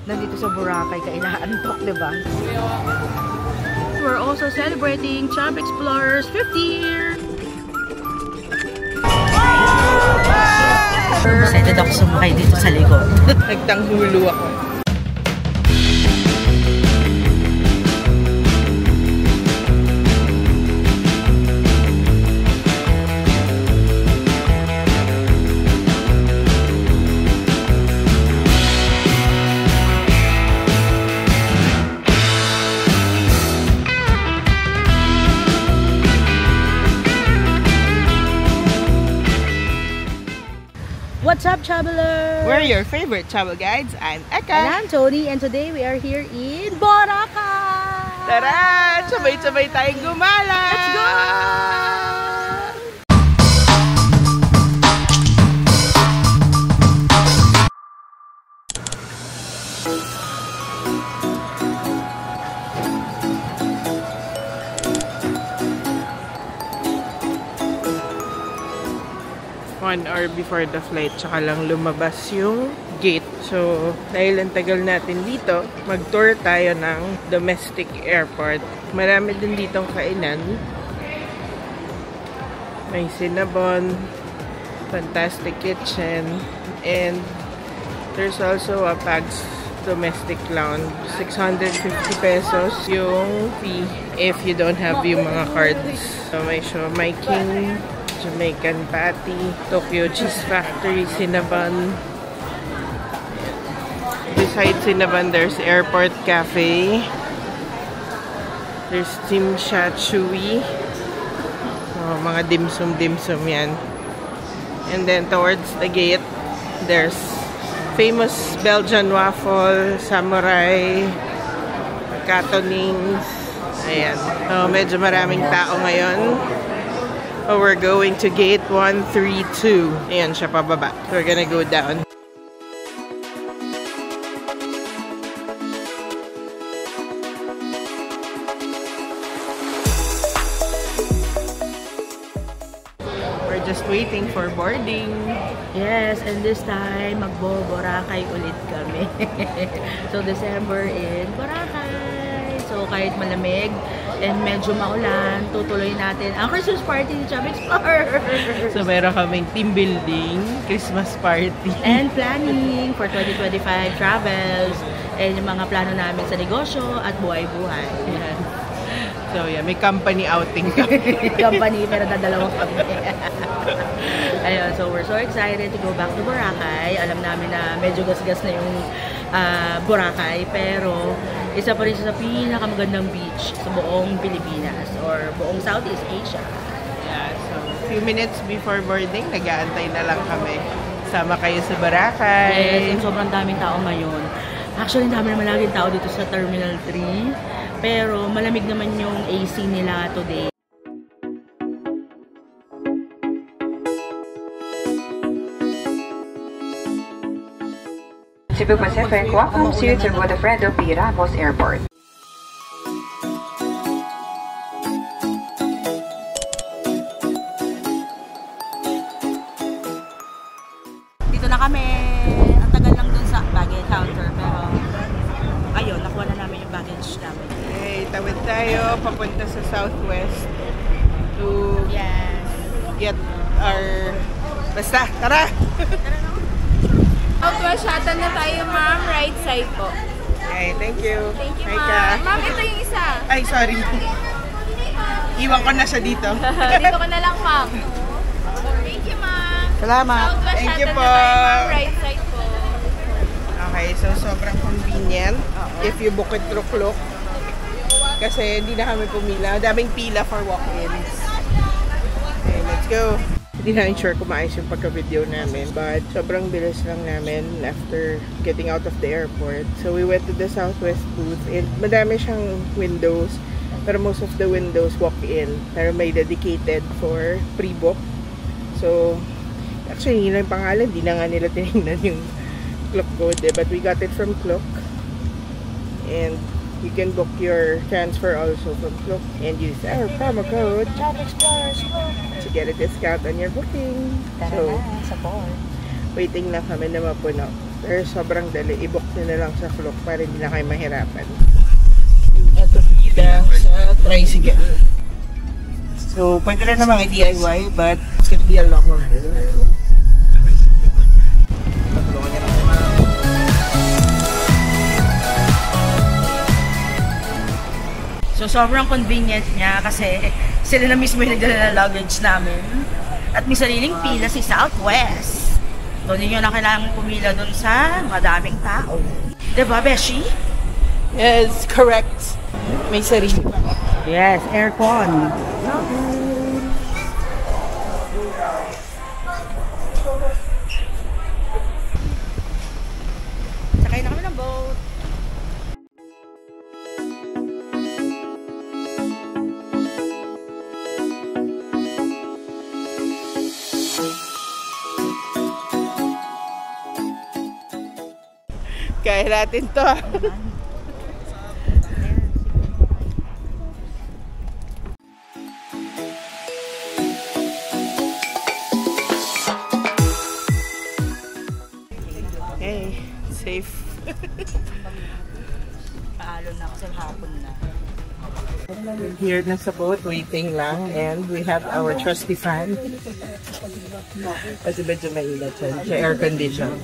nandito sa Boracay ka inaantok, diba? We're also celebrating Chab Explorers 50 year. Excited ako sumakay dito sa likod. Nagtanghulo ako. What's up, travelers? We're your favorite travel guides. I'm Eka. And I'm Tony, and today we are here in Boracay! Tara! Sabay-sabay tayong gumala! Let's go! One hour before the flight, tsaka lang lumabas yung gate. So, dahil ang tagal natin dito, mag-tour tayo ng domestic airport. Marami din ditong kainan. May Cinnabon, fantastic kitchen, and there's also a Pags domestic lounge. 650 pesos yung fee if you don't have yung mga cards. So, may Siomai King, Jamaican Patty, Tokyo Cheese Factory, Cinnabon. Besides Cinnabon, there's Airport Cafe. There's Tim Sha Chewy. Oh, mga dim-sum yan. And then towards the gate, there's famous Belgian waffle, samurai, katonings. Ayan. Oh, medyo maraming tao ngayon. Oh, we're going to gate 132. Ayan siya pababa. We're gonna go down. We're just waiting for boarding. Yes, and this time, magbo-Boracay ulit kami. So, December in Boracay. So, kahit malamig and medyo maulan, tutuloy natin ang Christmas party ni Chab Explorer. So, meron kaming team building, Christmas party. And planning for 2025 travels and yung mga plano namin sa negosyo at buhay-buhay. Yan. So, yeah, may company outing kami. Company, pero dadalawang kami. Ayun, so we're so excited to go back to Boracay. Alam namin na medyo gasgas na yung Boracay, pero isa pa rin siya sa pinakamagandang beach sa buong Pilipinas or buong Southeast Asia. Yeah, so few minutes before boarding, nag-aantay na lang kami. Sama kayo sa Boracay. Yes, and sobrang daming tao ngayon. Actually, dami naman laging tao dito sa Terminal 3. Pero malamig naman yung AC nila today. Cebu Pacific welcomes you to Godofredo P. Ramos Airport. Dito na kami. Ang tagal lang dun sa baggage counter. Pero ayun, nakuha na namin yung baggage namin. Okay, tawid tayo papunta sa Southwest to get our... Basta, tara! Southwest shuttle na tayo, ma'am. Right side po. Okay, thank you. Thank you, Hi, ma'am. Ka. Ma'am, ito yung isa. Ay, sorry. Iwan ko na siya dito. Dito ka na lang, ma'am. Thank you, ma'am. Salamat. Southwest Thank you shuttle po. na tayo, ma'am. Right side po. Okay, so sobrang convenient if you book it through Klook. Kasi hindi na kami pumila. Daming pila for walk-ins. Okay, let's go. Hindi namin sure kung maayos yung pagka-video namin. But sobrang bilis lang namin after getting out of the airport. So we went to the Southwest booth. And madami siyang windows. Pero most of the windows walk-in. Pero may dedicated for pre-book. So actually, yun lang yung pangalan. Di na nga nila tinignan yung Klook code. But we got it from Klook. And you can book your transfer also from Klook and use our promo code Chab Explorers to get a discount on your booking. Tara So, na, support. waiting lang kami na mapuno. Pero sobrang dali. I-book nyo na lang sa Klook para hindi na kayo mahirapan. Ito pila sa tricycle. So, pwede rin naman i-DIY, but it's gonna be a lot more. So, sobrang convenient niya kasi sila na mismo yung nagdala ng luggage namin. At may sariling pila si Southwest. Doon nyo na kailangan pumila doon sa madaming tao. Diba, Beshi? Yes, correct. May sarili pa. Yes, aircon. Sakay na kami ng boat. Kaya natin to. Hey, safe. Paalo na kasi hapon na. Here na sa boat, waiting lang. And we have our trusty fan. Kasi medyo mainit siya. Air condition.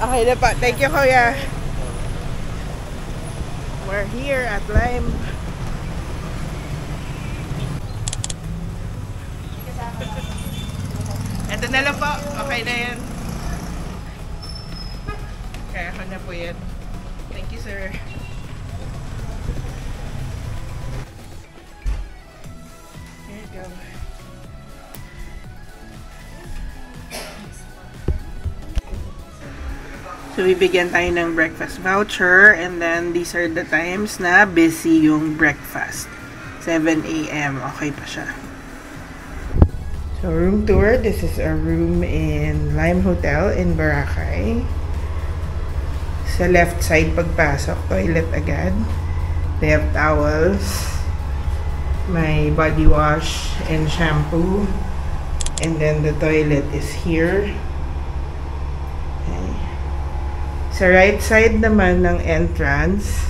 Okay na pa. Thank you, Kuya. We're here at Lime. Ito na lang po. Okay na yan. Kaya ako na po yan. Thank you, sir. Here you go. So, bibigyan tayo ng breakfast voucher and then these are the times na busy yung breakfast. 7 a.m. Okay pa siya. So, room tour. This is a room in Lime Hotel in Boracay. Sa left side pagpasok, toilet agad. They have towels. May body wash and shampoo. And then the toilet is here. Sa right side naman ng entrance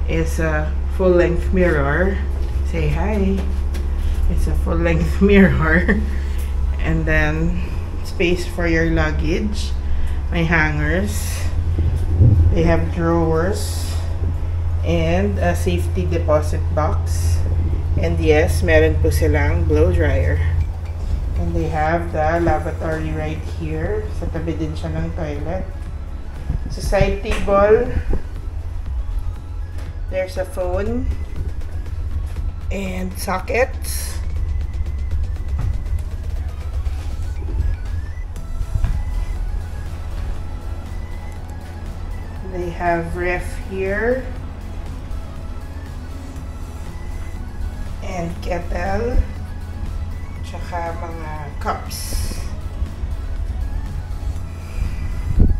is a full-length mirror. Say hi. It's a full-length mirror. And then space for your luggage. May hangers. They have drawers. And a safety deposit box. And yes, meron po silang blow dryer. And they have the lavatory right here. Sa tabi din siya ng toilet. Sa side table, there's a phone and sockets. They have ref here and kettle, tsaka mga cups.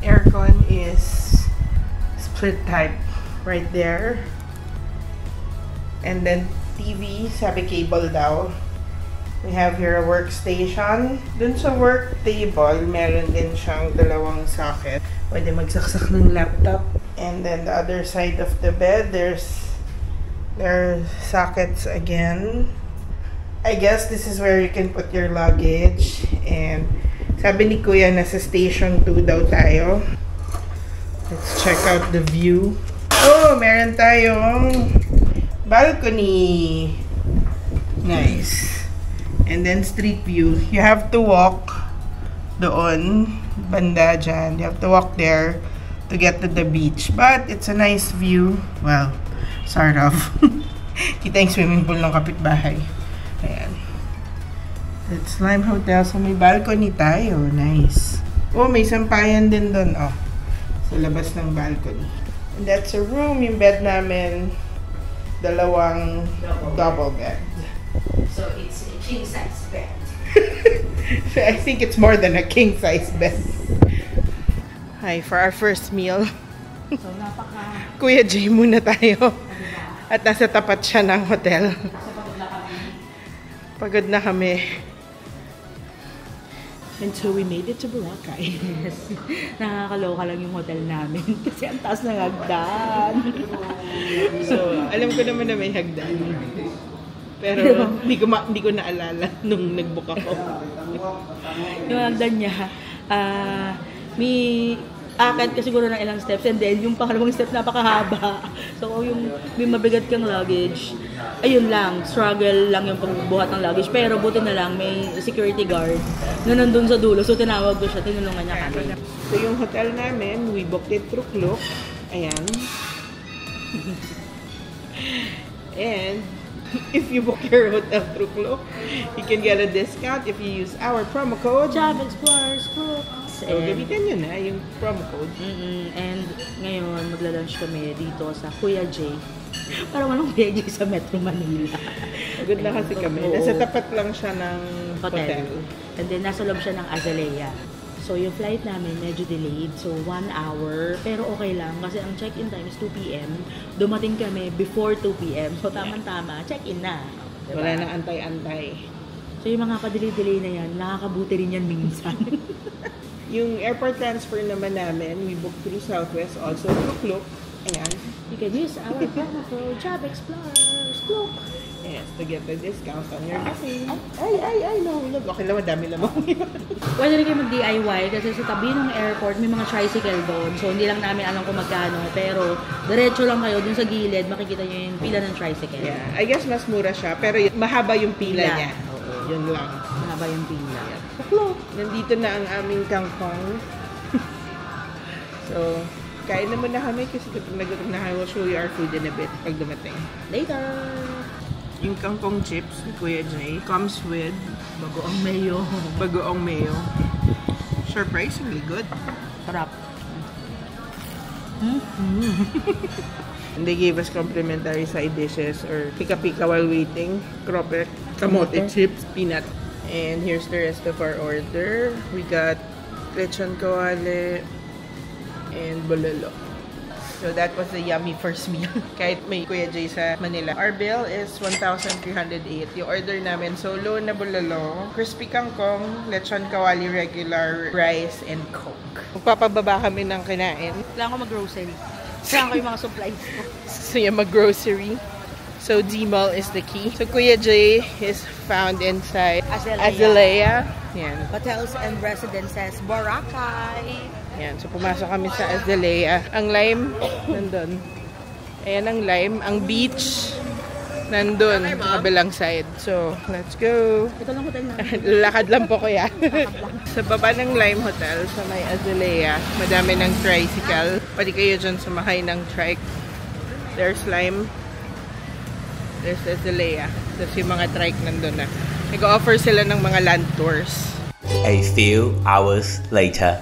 Aircon is split type right there. And then TV, sabi cable daw. We have here a workstation. Dun sa work table, meron din siyang dalawang socket. Pwede magsaksak ng laptop. And then the other side of the bed, there are sockets again. I guess this is where you can put your luggage. And sabi ni Kuya, nasa station 2 daw tayo. Let's check out the view. Oh, meron tayong balcony. Nice. And then street view. You have to walk doon, banda dyan. You have to walk there to get to the beach. But it's a nice view. Well, sort of. Kita yung swimming pool ng kapitbahay. Ayan. It's Lime Hotel. So may balcony tayo. Nice. Oh, may sampayan din doon. Oh, sa labas ng balcony. And that's a room. Yung bed namin, dalawang double bed. So it's a king size bed. I think it's more than a king size bed. Hi, for our first meal. So napaka... Kuya Jay muna tayo. At nasa tapat siya ng hotel. Pagod na kami. And so we made it to Boracay. Yes. Nakakaloka lang yung hotel namin kasi ang taas ng hagdan. So, alam ko naman na may hagdan. Pero hindi ko naalala nung nag-book ako. Yung hagdan niya, may akit ka siguro ng ilang steps and then yung pangalawang step napakahaba. So yung may mabigat kang luggage, ayun lang, struggle lang yung pagbuhat ng luggage. Pero buti na lang may security guard na nandun sa dulo. So tinawag ko siya, tinulungan niya kami. So yung hotel namin, we booked it through Klook. Ayan. And if you book your hotel through Klook, you can get a discount if you use our promo code. Job Explorers Group. So, gamitin nyo na yung promo code. And ngayon, magla-lunch kami dito sa Kuya J. Parang walang Kuya J sa Metro Manila. Good na kasi kami. Nasa tapat lang siya ng hotel. And then, nasa loob siya ng Azalea. So, yung flight namin medyo delayed. So, 1 hour. Pero okay lang kasi ang check-in time is 2 p.m. Dumating kami before 2 p.m. So, tamang-tama. Check-in na. Diba? Wala nang antay-antay. So, yung mga pa-delay-delay na yan, nakakabuti rin yan minsan. Yung airport transfer naman namin, we booked through Southwest, also through Klook. Ayan. You can use our promo code Job Explorers Klook. Yes, to get the discount on your booking. Ay, nahulog. Okay lang, madami lamang. Pwede rin kayo mag-DIY kasi sa tabi ng airport may mga tricycle doon. So, hindi lang namin alam kung magkano. Pero, diretso lang kayo dun sa gilid, makikita nyo yung pila ng tricycle. Yeah, I guess mas mura siya, pero mahaba yung pila niya. Oo, yun lang. Mahaba yung pila. Klook. Nandito na ang aming kangkong. So, kain na muna kami kasi gutom na kami. We'll show you our food in a bit pag dumating. Later! Yung kangkong chips ni Kuya Jay comes with Bagoong mayo. bagoong mayo. Surprisingly good. Sarap. And they gave us complimentary side dishes or pika-pika while waiting. Krope, kamote chips, peanut. And here's the rest of our order. We got lechon kawale and bololo. So that was the yummy first meal. Kahit may Kuya Jay sa Manila. Our bill is 1,308. Yung order namin, solo na bololo, crispy kangkong, lechon kawali regular, rice, and coke. Magpapababa kami ng kinain. Kailangan ko mag-grocery. Kailangan ko yung mga supplies ko. So yung mag-grocery. So D-Mall is the key. So Kuya Jay is found inside Azalea. Yan. Hotels and Residences, Boracay. Yan. So pumasok kami sa Azalea. Ang lime, nandun. Ayan ang lime. Ang beach, nandun. Kabilang side. So, let's go. Ito lang hotel namin. Lakad lang po kuya. Sa baba ng Lime Hotel, sa may Azalea, madami ng tricycle. Pwede kayo dyan sumakay ng trike. There's Lime. There's Azalea. Tapos yung mga trike nandun na. Nag-offer sila ng mga land tours. A few hours later.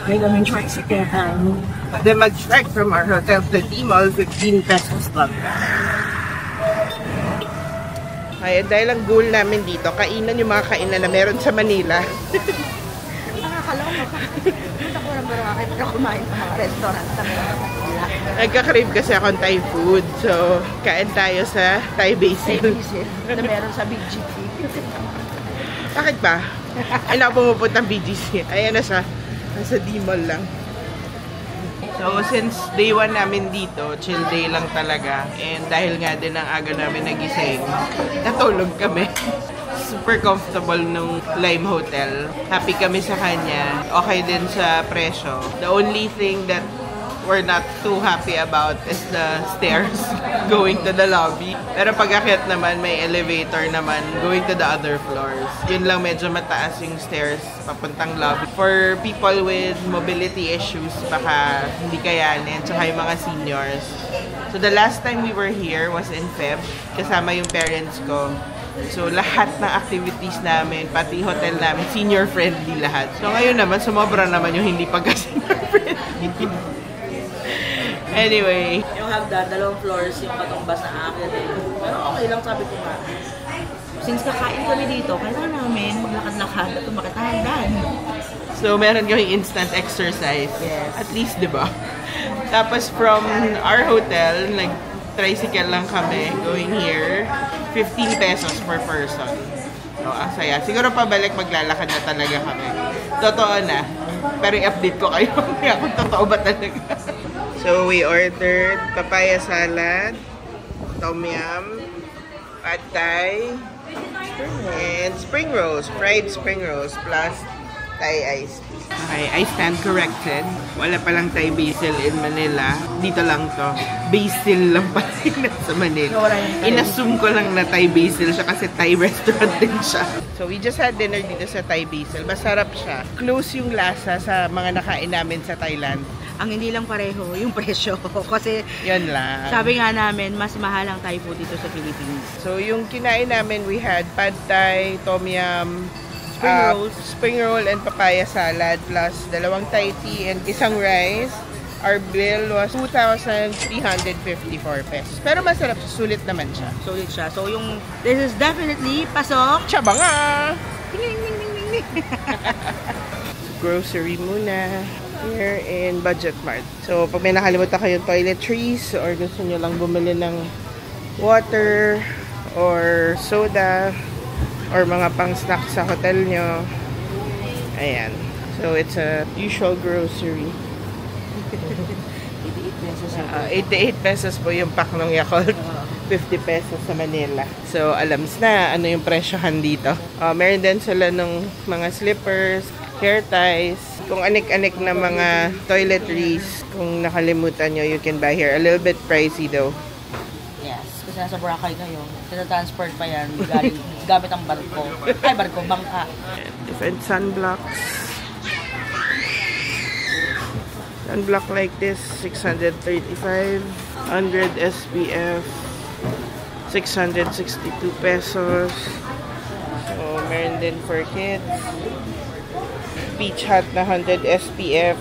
May kaming tricycle time. Then mag-trike from our hotel to D-Mall, 15 pesos lang. Ay, dahil ang goal namin dito, kainan yung mga kainan na meron sa Manila. Nakakaloko. Punta ko ng Boracay para kumain sa mga restaurant sa Manila. Nagka-crave kasi akong Thai food. So, kain tayo sa Thai Basil. Na meron sa BGC. Bakit ba? Ay, pumupunta ng BGC. Ayan na siya. Nasa D-Mall lang. So, since day 1 namin dito, chill day lang talaga. And dahil nga din ang aga namin nagising, natulog kami. Super comfortable nung Lime Hotel. Happy kami sa kanya. Okay din sa presyo. The only thing that we're not too happy about is the stairs going to the lobby. Pero pag-akyat naman, may elevator naman going to the other floors. Yun lang, medyo mataas yung stairs papuntang lobby. For people with mobility issues, baka hindi kayanin, tsaka yung mga seniors. So the last time we were here was in Feb, kasama yung parents ko. So lahat ng activities namin, pati hotel namin, senior-friendly lahat. So ngayon naman, sumobra naman yung hindi pagka-senior-friendly. Anyway. Yung hagdan, 2 floors, yung katumbas na aakyat eh. Pero okay lang, sabi ko nga. Since kakain kami dito, kailangan namin maglakad-lakad at umakit na hagdan. So meron yung instant exercise. Yes. At least, di ba? Tapos from our hotel, tricycle lang kami going here. 15 pesos per person. So, ang saya. Siguro pabalik maglalakad na talaga kami. Totoo na. Pero i-update ko kayo kung totoo ba talaga. So, we ordered papaya salad, tom yum, pad thai, and spring rolls. Fried spring rolls plus Thai iced tea. Okay, I stand corrected. Wala palang Thai basil in Manila. Dito lang to. Basil lang pala sa Manila. Inassume ko lang na Thai basil siya kasi Thai restaurant din siya. So we just had dinner dito sa Thai basil. Masarap siya. Close yung lasa sa mga nakain namin sa Thailand. Ang hindi lang pareho, yung presyo. Kasi, yun lang. sabi nga namin, mas mahal ang Thai food dito sa Philippines. So yung kinain namin, we had pad thai, tom yum, spring roll and papaya salad plus 2 Thai tea and isang rice. Our bill was 2,354 pesos. Pero masarap siya. Sulit naman siya. Sulit siya. So yung, this is definitely pasok. Tsaba nga! Grocery muna. Here in Budget Mart. So pag may nakalimutan kayong toiletries or gusto nyo lang bumili ng water or soda or mga pang-snack sa hotel nyo. Ayan. So, it's a usual grocery. 88 pesos po yung pack ng Yakult. 50 pesos sa Manila. So, alams na ano yung presyohan dito. Meron din sila ng mga slippers, hair ties, kung anik-anik na mga toiletries. Kung nakalimutan nyo, you can buy here. A little bit pricey though. Yes, kasi nasa Boracay kayo. Tinatransport pa yan gamit ang barko. Ay, barko, bangka. Different sunblocks. Sunblock like this, 635. 100 SPF, 662 pesos. So, meron din for kids. Peach Hut na 100 SPF,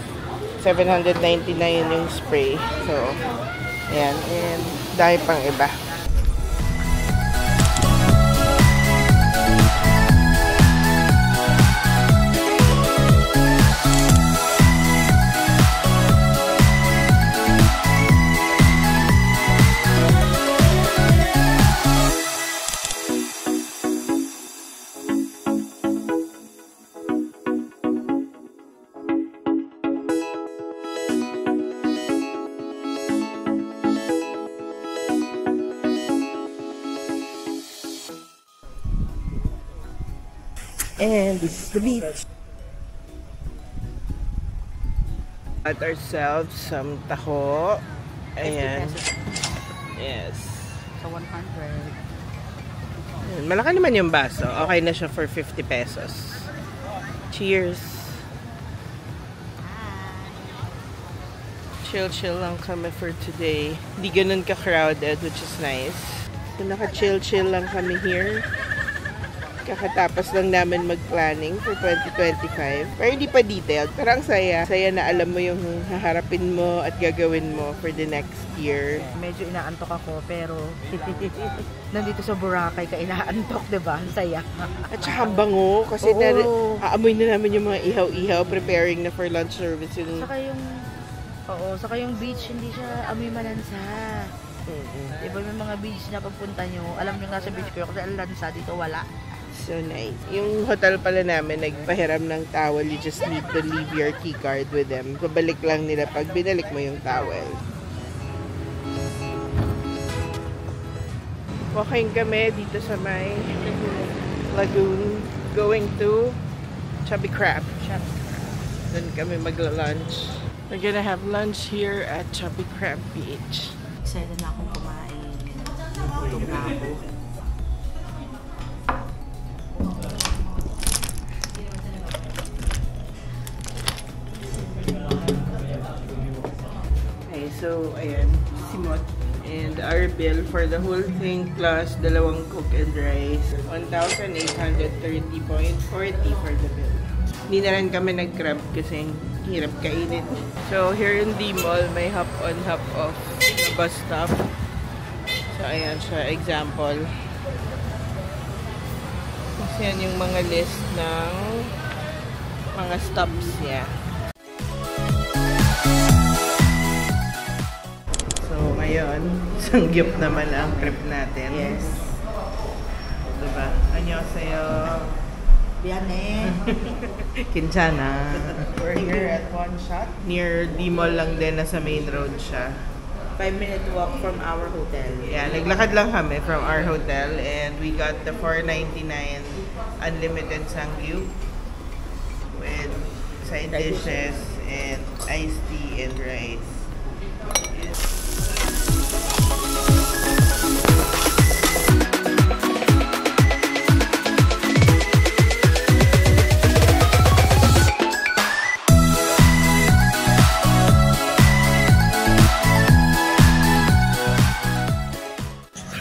799 yung spray. So, ayan. And dahil pang iba. And this is the beach. Got ourselves some taho. Ayan. Yes. So, 100. Ayan. Malaki naman yung baso. Okay na siya for 50 pesos. Cheers. Chill-chill lang kami for today. Hindi ganun ka-crowded, which is nice. So, naka-chill-chill lang kami here. Kakatapos lang namin mag-planning for 2025. Pero hindi pa detailed. Pero ang saya. Saya na alam mo yung haharapin mo at gagawin mo for the next year. Medyo inaantok ako, pero nandito sa Boracay ka inaantok, diba? Ang saya. At saka ang bango. Kasi aamoy na namin yung mga ihaw-ihaw preparing na for lunch service. Yung... Saka yung beach, hindi siya amoy malansa. Diba may mga beach na pagpunta nyo, alam nyo nga sa beach ko, kasi ang lansa dito wala. So nice. Yung hotel pala namin, nagpahiram ng towel. You just need to leave your key card with them. Babalik lang nila pag binalik mo yung towel. Walking kami dito sa may lagoon. Going to Chubby Crab. Doon kami magla-lunch. We're gonna have lunch here at Chubby Crab Beach. Excited na akong kumain. Gutom na ako. Okay, so ayan, simot. And our bill for the whole thing plus dalawang coke and rice, 1,830.40 for the bill. Hindi na rin kami nag-crab kasi hirap kainin. So here in the mall, may hop-on, hop-off bus stop. So ayan siya, example. Kasi yan yung mga list ng mga stops niya. Ngayon, sangyup naman ang trip natin. Yes. Diba? Annyeonghaseyo. Biyane. Kinshana. We're here at One Shot. Near D-Mall lang din, nasa main road siya. 5-minute walk from our hotel. Yeah, naglakad lang kami from our hotel and we got the $4.99 unlimited sangyup with side dishes and iced tea and rice.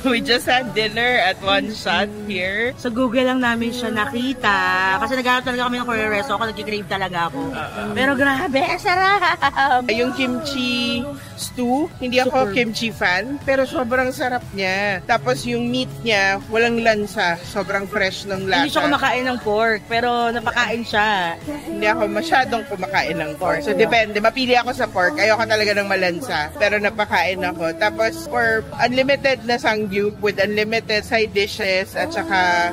We just had dinner at One Shot here. Sa Google lang namin siya nakita. Kasi naghanap talaga kami ng Korean resto. Ako nag-crave talaga ako. Pero grabe, sarap! Yung kimchi stew, hindi ako kimchi fan, pero sobrang sarap niya. Tapos yung meat niya, walang lansa. Sobrang fresh ng lasa. Hindi siya kumakain ng pork, pero napakain siya. Hindi ako masyadong kumakain ng pork. So depende, mapili ako sa pork. Ayoko talaga ng malansa, pero napakain ako. Tapos for unlimited na sangyup with unlimited side dishes at saka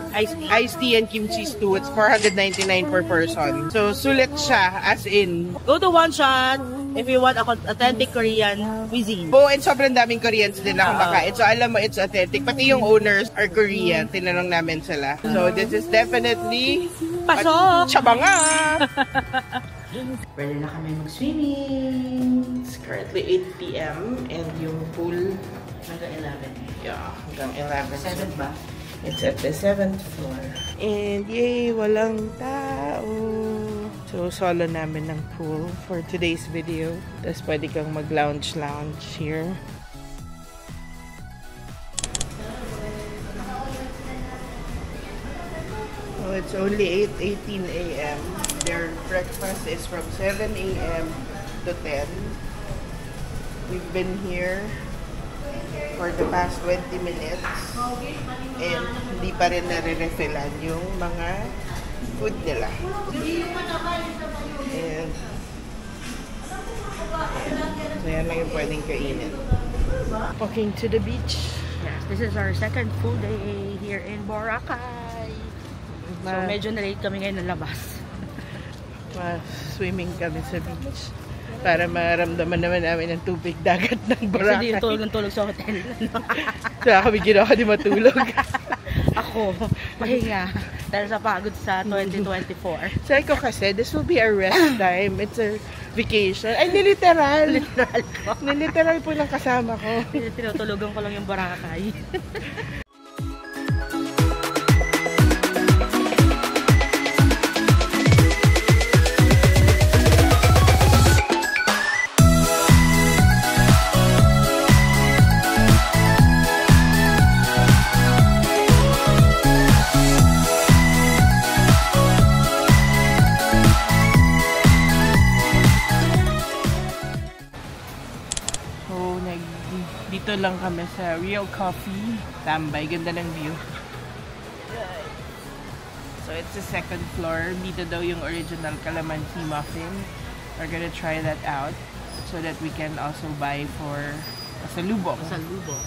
iced tea and kimchi stew, it's $499 per person. So sulit siya, as in. Go to One Shot if you want authentic Korean cuisine. Oh, and sobrang daming Koreans din na kumakain. So alam mo, it's authentic. Pati yung owners are Korean. Tinanong namin sila. So this is definitely Pasok! Chabanga! Pwede na kami mag-swimming. It's currently 8 p.m. and yung pool Hanggang 11. yeah, hanggang 11. 7 ba? It's at the 7th floor. And yay, walang tao. So, solo namin ng pool for today's video. Tapos pwede kang mag-lounge here. So, it's only 8:18 a.m. Their breakfast is from 7 a.m. to 10. We've been here for the past 20 minutes and hindi pa rin nare-refillan yung mga food nila. And so yan lang yung pwedeng kainin. Walking to the beach. Yes, this is our second full day here in Boracay. So medyo na-late kami ngayon ng labas. Swimming kami sa beach para maramdaman naman namin ang tubig dagat ng Boracay. Kasi hindi tulog sa hotel. Kaya kami ginawa di matulog. Ako, pahinga. Dahil sa pagod sa 2024. Sabi ko kasi, this will be a rest time. It's a vacation. Ay, niliteral. Literal ko. Niliteral po ng kasama ko. Tinutulogan ko lang yung Boracay. Dito lang kami sa Real Coffee Tambay. Ganda ng view. So it's the second floor. Dito daw yung original calamansi muffin. We're gonna try that out so that we can also buy for pasalubong. Pasalubong.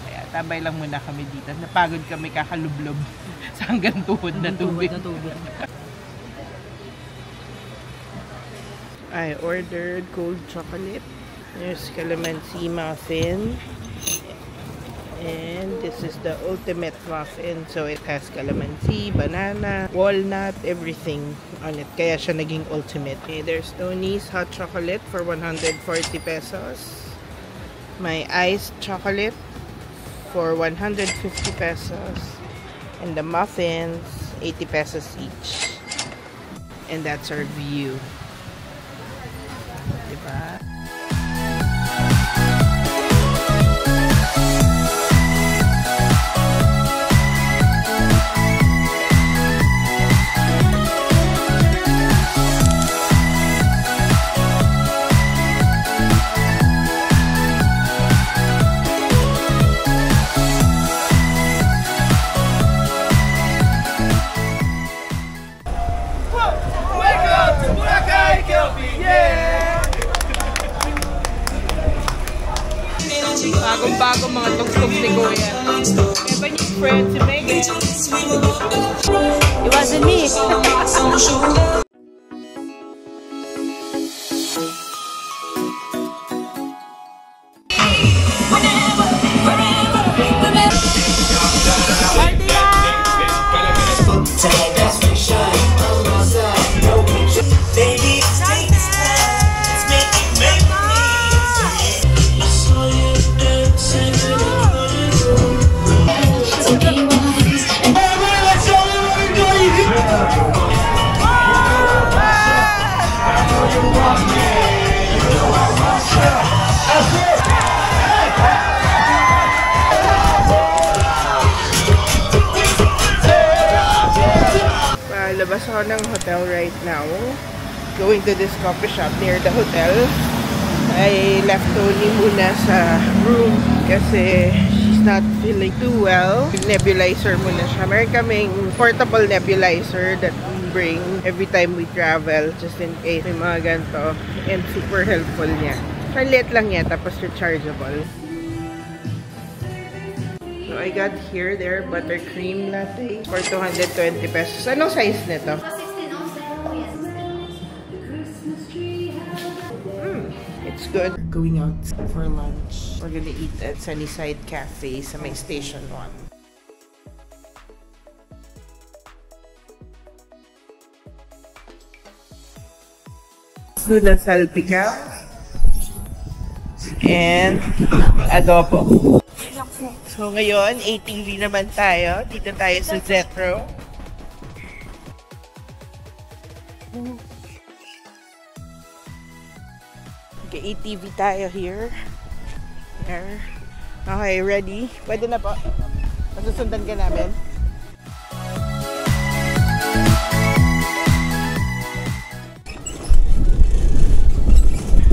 Kaya tambay lang muna kami dito. Napagod kami kakalublob sa hanggang tuhod na tubig. I ordered cold chocolate. There's calamansi muffin. And this is the ultimate muffin. So it has calamansi, banana, walnut, everything on it. Kaya siya naging ultimate. Okay, there's Tony's hot chocolate for 140 pesos. My iced chocolate for 150 pesos. And the muffins, 80 pesos each. And that's our view. Diba? Bagong-bagong mga tugtog ni Kuya. Kaya new friend si Megan. It wasn't me. Labas ako ng hotel right now. Going to this coffee shop near the hotel. I left Tony muna sa room kasi she's not feeling too well. Nebulizer muna siya. Meron kaming portable nebulizer that we bring every time we travel just in case may mga ganito. And super helpful niya. Maliit lang niya tapos rechargeable. So I got here their buttercream latte for 220 pesos. Anong size nito? It's good. Going out for lunch. We're gonna eat at Sunnyside Cafe sa may Station 1. Tuna salpicao and adobo. So ngayon, ATV naman tayo. Dito tayo sa Zetro. Okay, ATV tayo here. There. Okay, ready? Pwede na po. Masusundan ka namin.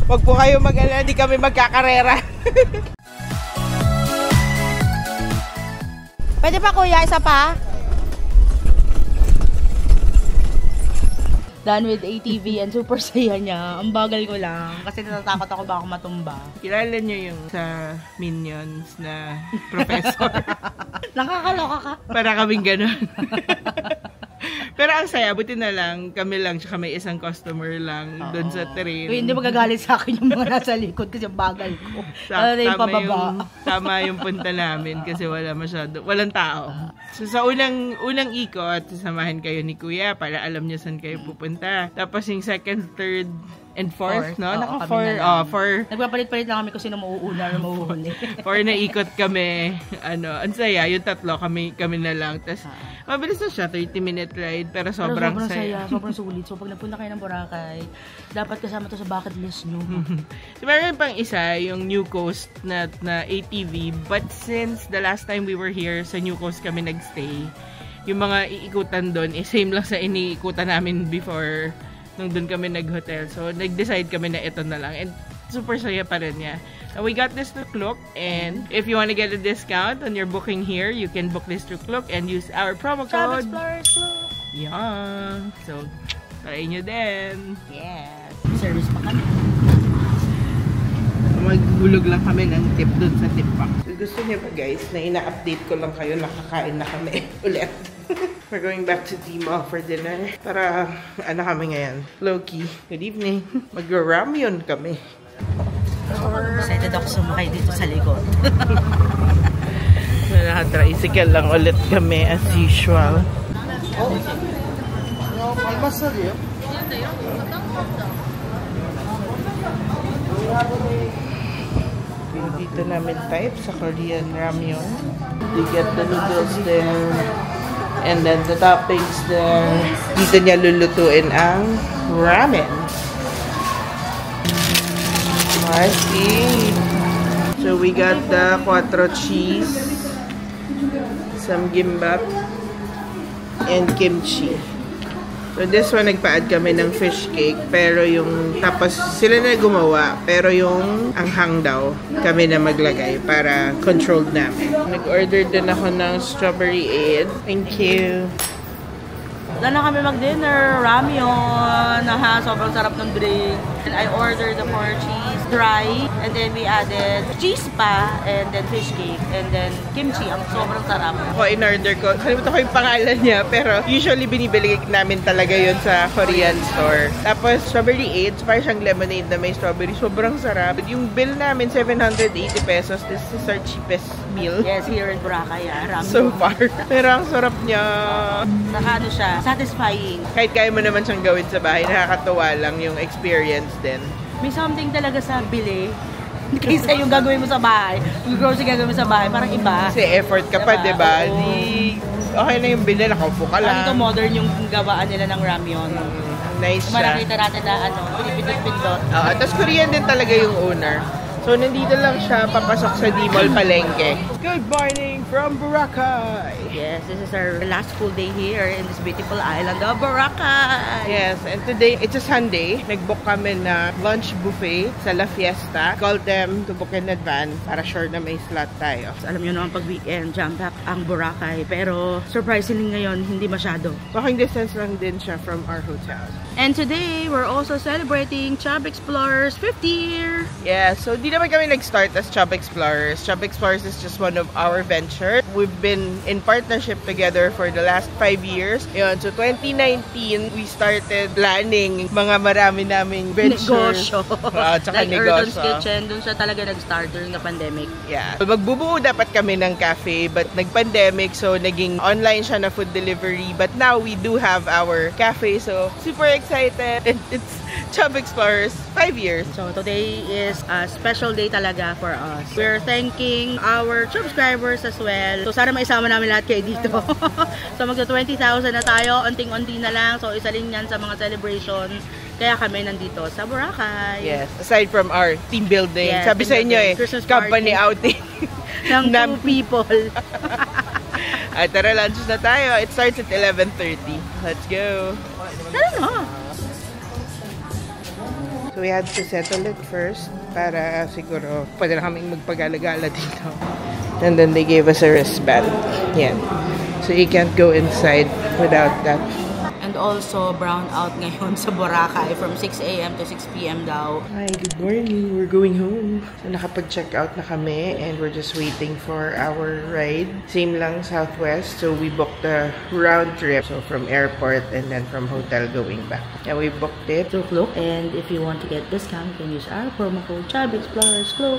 Huwag po kayo mag-alala, di kami magkakarera. Pwede pa kuya, isa pa? Done with ATV and super saya niya. Ang bagal ko lang kasi natatakot ako baka matumba. Kilala niyo yung sa Minions na professor? Nakakaloka ka. Para kaming ganun. Pero ang saya, buti na lang, kami lang, tsaka may isang customer lang doon sa train. Hindi magagalit sa akin yung mga nasa likod kasi bagal ko. Tama yung punta namin kasi walang tao. So sa unang ikot, sasamahan kayo ni Kuya para alam niyo saan kayo pupunta. Tapos yung second, third, and fourth, no? Four. Nagpapalit-palit lang kami kung sino mauuna or mauhuli. Four na ikot kami. Ang saya, yung tatlo, kami na lang. Tapos, mabilis na siya, 30-minute ride, pero sobrang saya. Sobrang sulit. So, pag napunta kayo ng Boracay, dapat kasama to sa bucket list nyo. So, meron pang isa, yung New Coast na ATV. But since the last time we were here, sa New Coast kami nagstay, yung mga iikutan doon, same lang sa iniikutan namin before nung doon kami nag-hotel. So, nag-decide kami na ito na lang. And super saya pa rin niya. Now, we got this through Klook. And if you want to get a discount on your booking here, you can book this through Klook and use our promo code. Explorers Klook! Yeah. So, try nyo din. Yes. Service pa kami. Maghulog lang kami ng tip doon sa tip box. So, gusto niyo ba guys, na ina-update ko lang kayo, nakakain na kami ulit. We're going back to Tmall for dinner. Para, kami ngayon? Low-key. Good evening. Mag-ramyun kami. Excited ako sumakay dito sa likod. Naka-tricycle lang ulit kami as usual. Dito namin type sa Korean ramyun. You get the noodles there. And then the toppings there. Dito niya lulutuin ang ramen. Marcy. So we got the 4 cheese, some gimbap, and kimchi. So this one, nagpa-add kami ng fish cake, pero yung, tapos sila na gumawa, pero yung anghang daw, kami na maglagay para controlled namin. Nag-order din ako ng strawberry aid. Thank you. Wala na kami mag-dinner, ramyun, sobrang sarap ng drink. And I ordered the 4 cheese dry, and then we added cheese pa, and then fish cake, and then kimchi. Ang sobrang sarap. Ako in-order ko, kalimutan ko yung pangalan niya, pero usually binibili namin talaga yun sa Korean store. Tapos strawberry aid, parang siyang lemonade na may strawberry. Sobrang sarap. Yung bill namin, 780 pesos. This is our cheapest meal. Yes, here in Boracay, ramyun. So far. Pero ang sarap niya. Saka ano siya, satisfying. Kahit kaya mo naman siyang gawin sa bahay, nakakatuwa lang yung experience din. May something talaga sa bili kaysa yung gagawin mo sa bahay. Yung grocery gagawin mo sa bahay, parang iba. Kasi effort ka pa, diba? Di, okay na yung bili, nakaupo ka lang. Ito modern yung gawaan nila ng ramyun. Nice siya. Makikita natin na pinipindot-pindot. Tapos Korean din talaga yung owner. So, nandito lang siya, papasok sa D-Mall Palengke. Good morning from Boracay! Yes, this is our last full day here in this beautiful island of Boracay. Yes, and today, it's a Sunday. Nag-book kami na lunch buffet sa La Fiesta. Called them to book in advance para sure na may slot tayo. Alam nyo naman pag weekend, jam-pack ang Boracay. Pero surprisingly ngayon, hindi masyado. Walking distance lang din siya from our hotel. And today, we're also celebrating Chub Explorers 50 year. Yeah, so di naman kami nag-start as Chub Explorers. Chub Explorers is just one of our ventures. We've been in partnership together for the last 5 years. Yun, so 2019, we started planning mga marami naming ventures. Negosyo. Tsaka like negosyo. Earthon's Kitchen, dun siya talaga nag-start during the pandemic. Yeah. So, magbubuo dapat kami ng cafe, but nag-pandemic, so naging online siya na food delivery. But now, we do have our cafe, so super excited. And it's Chub Explorers 5 years. So today is a special day talaga for us. We're thanking our subscribers as well. So sana maisama namin lahat kayo dito. So magto 20,000 na tayo, unting-unti na lang. So isa rin yan sa mga celebrations. Kaya kami nandito sa Boracay. Yes, aside from our team building. Yes, sabi sa inyo Christmas company party. outing. ng 2 people. At tara, lunches na tayo. It starts at 11:30. Let's go. Tara na. So we had to settle it first para siguro pwede na kaming magpagala-gala dito. And then they gave us a wristband. Yan. So you can't go inside without that. And also brown out ngayon sa Boracay from 6 AM to 6 PM daw. Hi, good morning. We're going home. So nakapag-check out na kami and we're just waiting for our ride. Same lang, Southwest. So we booked the round trip. So from airport and then from hotel going back. Yeah, we booked it. So Cloak, and if you want to get discount, you can use our promo code Chub Explorers Cloak.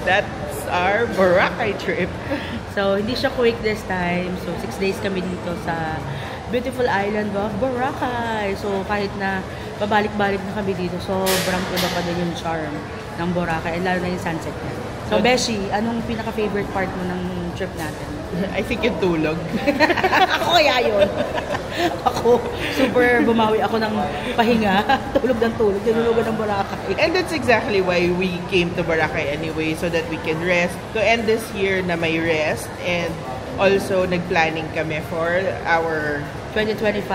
That's our Boracay trip. So, hindi siya quick this time. So, 6 days kami dito sa beautiful island of Boracay. So, kahit na pabalik-balik na kami dito, sobrang iba pa din yung charm ng Boracay. And lalo na yung sunset niya. So, Beshi, anong pinaka-favorite part mo ng trip natin? I think yung tulog. Ako kaya yun. Ako, super bumawi ako ng pahinga. Tulog ng tulog. Tinulugan ng Boracay. And that's exactly why we came to Boracay anyway, so that we can rest. To end this year na may rest, and also nag-planning kami for our 2025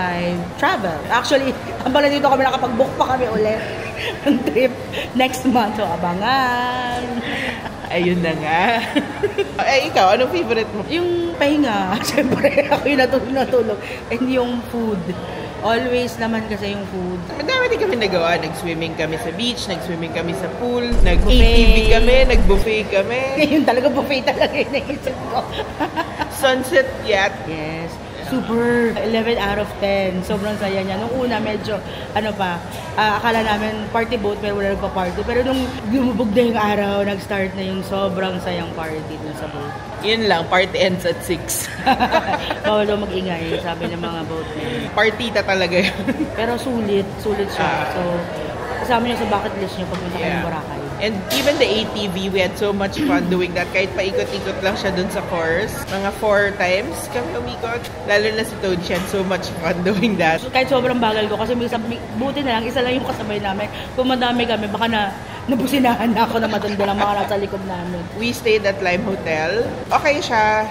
travel. Actually, ang pala dito kami nakapag-book pa kami ulit ng trip next month. So, abangan! Ayun na nga. Ikaw, anong favorite mo? Yung pahinga. Siyempre, ako yung natulog. And yung food. Always naman kasi yung food. Madami din kami nagawa. Nag-swimming kami sa beach, nag-swimming kami sa pool, nag-ATV kami, nag-buffet kami. Yun talaga, buffet talaga yung naisip ko. Sunset yacht. Yes. Super! 11 out of 10. Sobrang saya niya. Nung una, medyo, akala namin party boat, pero wala nagpa-party. Pero nung lumubog na yung araw, nag-start na yung sobrang sayang party dun sa boat. Yun lang, party ends at 6. Bawal daw mag-ingay, sabi ng mga boatmen. Partita talaga yun. Pero sulit siya. So, kasama niya sa bucket list niya pagpunta kayo ng Boracay. And even the ATV, we had so much fun doing that. Kahit paikot-ikot lang siya dun sa course. Mga 4 times kami umikot. Lalo na si Toad, she had so much fun doing that. So, kahit sobrang bagal ko, kasi buti na lang, isa lang yung kasabay namin. Kung madami kami, baka nabusinahan na ako na matanda lang mga nasa likod namin. We stayed at Lime Hotel. Okay siya,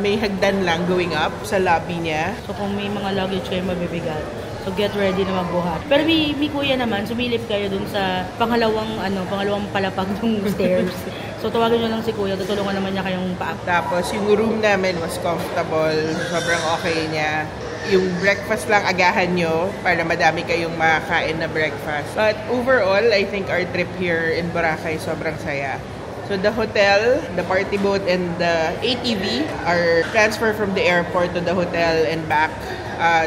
may hagdan lang going up sa lobby niya. So kung may mga luggage kayo mabibigat, so get ready na magbuhat. Pero may kuya naman, sumilip kayo dun sa pangalawang palapag ng stairs. So tawagan nyo lang si kuya, tutulungan naman niya kayong pa-up. Tapos yung room namin was comfortable, sobrang okay niya. Yung breakfast lang agahan nyo para madami kayong makakain na breakfast. But overall, I think our trip here in Boracay sobrang saya. So the hotel, the party boat, and the ATV are transfer from the airport to the hotel and back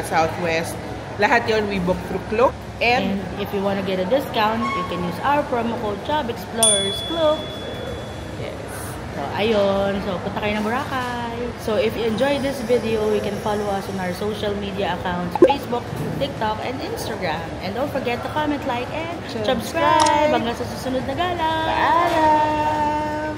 Southwest. Lahat yon we booked through Klook. And if you want to get a discount, you can use our promo code Job Explorers Klook. Yes. So ayun, so punta kayo ng Boracay. So if you enjoyed this video, you can follow us on our social media accounts, Facebook, TikTok, and Instagram. And don't forget to comment, like, and subscribe. Hanggang sa susunod na gala. Paalam!